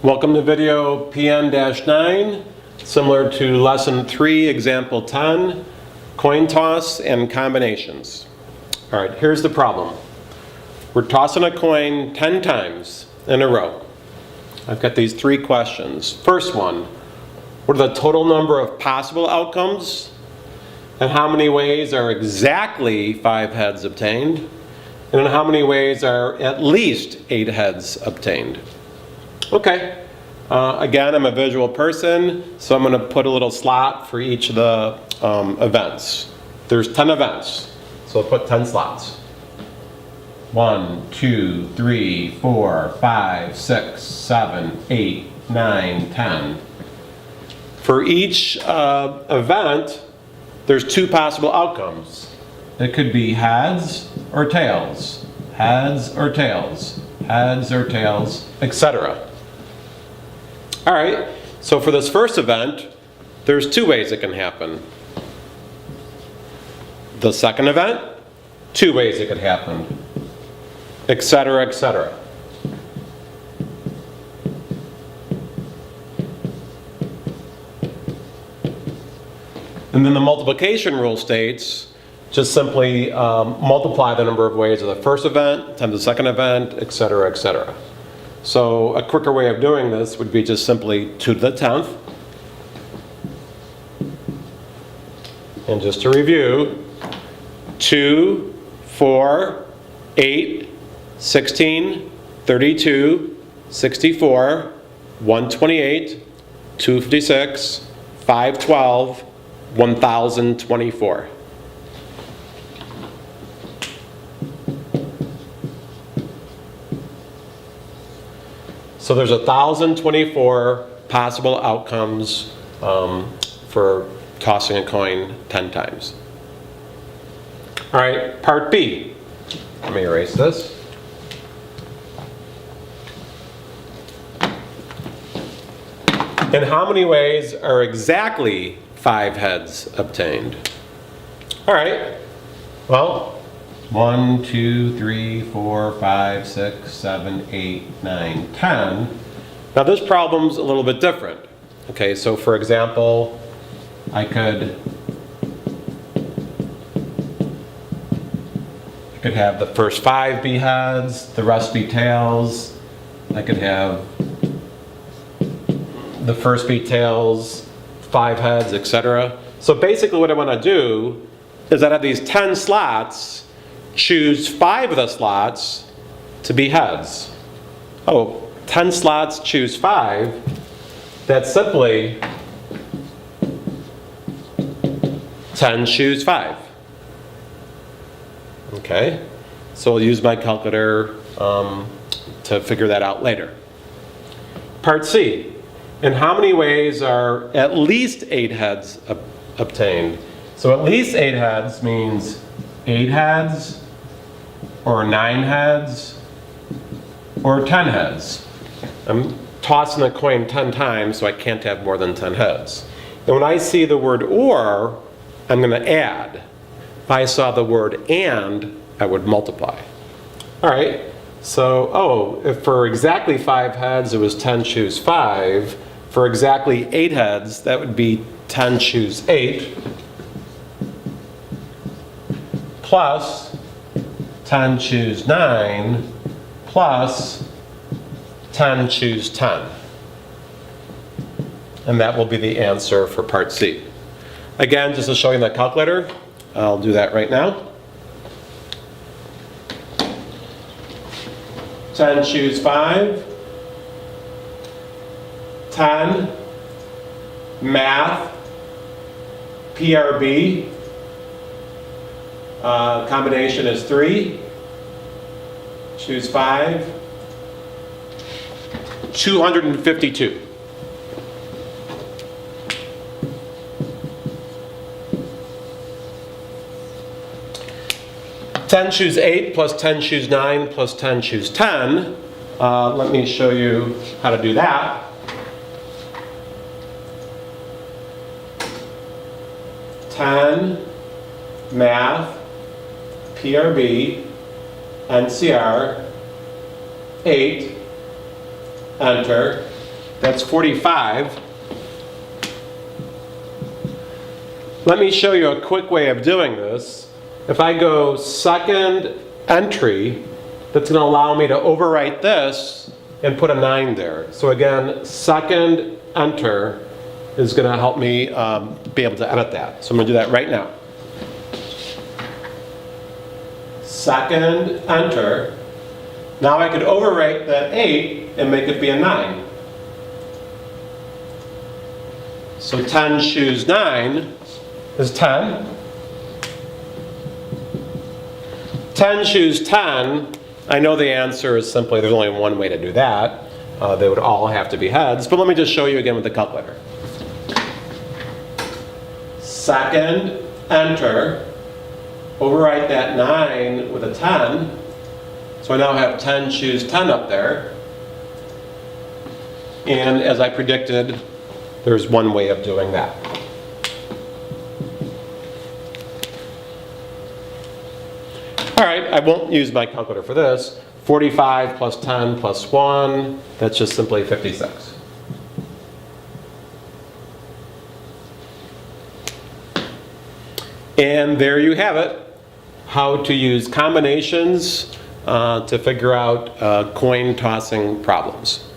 Welcome to video PN-9, similar to lesson 3, example 10, coin toss and combinations. All right, here's the problem. We're tossing a coin 10 times in a row. I've got these 3 questions. First one, what are the total number of possible outcomes? And how many ways are exactly 5 heads obtained? And in how many ways are at least 8 heads obtained? Okay, again, I'm a visual person, so I'm going to put a little slot for each of the events. There's 10 events, so I'll put 10 slots. 1, 2, 3, 4, 5, 6, 7, 8, 9, 10. For each event, there's 2 possible outcomes. It could be heads or tails, heads or tails, heads or tails, etc. All right, so for this first event, there's 2 ways it can happen. The second event, 2 ways it could happen, etc., etc. And then the multiplication rule states, just simply multiply the number of ways of the first event times the second event, etc., etc. So a quicker way of doing this would be just simply 2 to the 10th. And just to review, 2, 4, 8, 16, 32, 64, 128, 256, 512, 1024. So there's 1024 possible outcomes for tossing a coin 10 times. All right, part B. Let me erase this. In how many ways are exactly 5 heads obtained? All right, well, 1, 2, 3, 4, 5, 6, 7, 8, 9, 10. Now this problem's a little bit different. Okay, so for example, I could have the first 5 be heads, the rest be tails. I could have the first be tails, 5 heads, etc. So basically what I want to do is I have these 10 slots, choose 5 of the slots to be heads. 10 slots, choose 5. That's simply 10 choose 5. Okay, so I'll use my calculator to figure that out later. Part C. In how many ways are at least 8 heads obtained? So at least 8 heads means 8 heads, or 9 heads, or 10 heads. I'm tossing a coin 10 times, so I can't have more than 10 heads. And when I see the word or, I'm going to add. If I saw the word and, I would multiply. All right, so, if for exactly 5 heads, it was 10 choose 5. For exactly 8 heads, that would be 10 choose 8, plus 10 choose 9, plus 10 choose 10. And that will be the answer for part C. Again, just to show you the calculator, I'll do that right now. 10 choose 5, 10, math, PRB, combination is 3, choose 5, 252. Ten choose 8 plus 10 choose 9 plus 10 choose 10. Let me show you how to do that. 10, math, PRB, NCR, 8, enter, That's 45. Let me show you a quick way of doing this. If I go second entry, that's going to allow me to overwrite this and put a 9 there. So again, second enter is going to help me be able to edit that. So I'm going to do that right now. Second enter. Now I could overwrite that 8 and make it be a 9. So 10 choose 9 is 10. 10 choose 10, I know the answer is simply, there's only one way to do that. They would all have to be heads, but let me just show you again with the calculator. Second, enter, overwrite that 9 with a 10. So I now have 10 choose 10 up there. And as I predicted, there's one way of doing that. All right, I won't use my calculator for this. 45 plus 10 plus 1, that's just simply 56. And there you have it, how to use combinations to figure out coin tossing problems.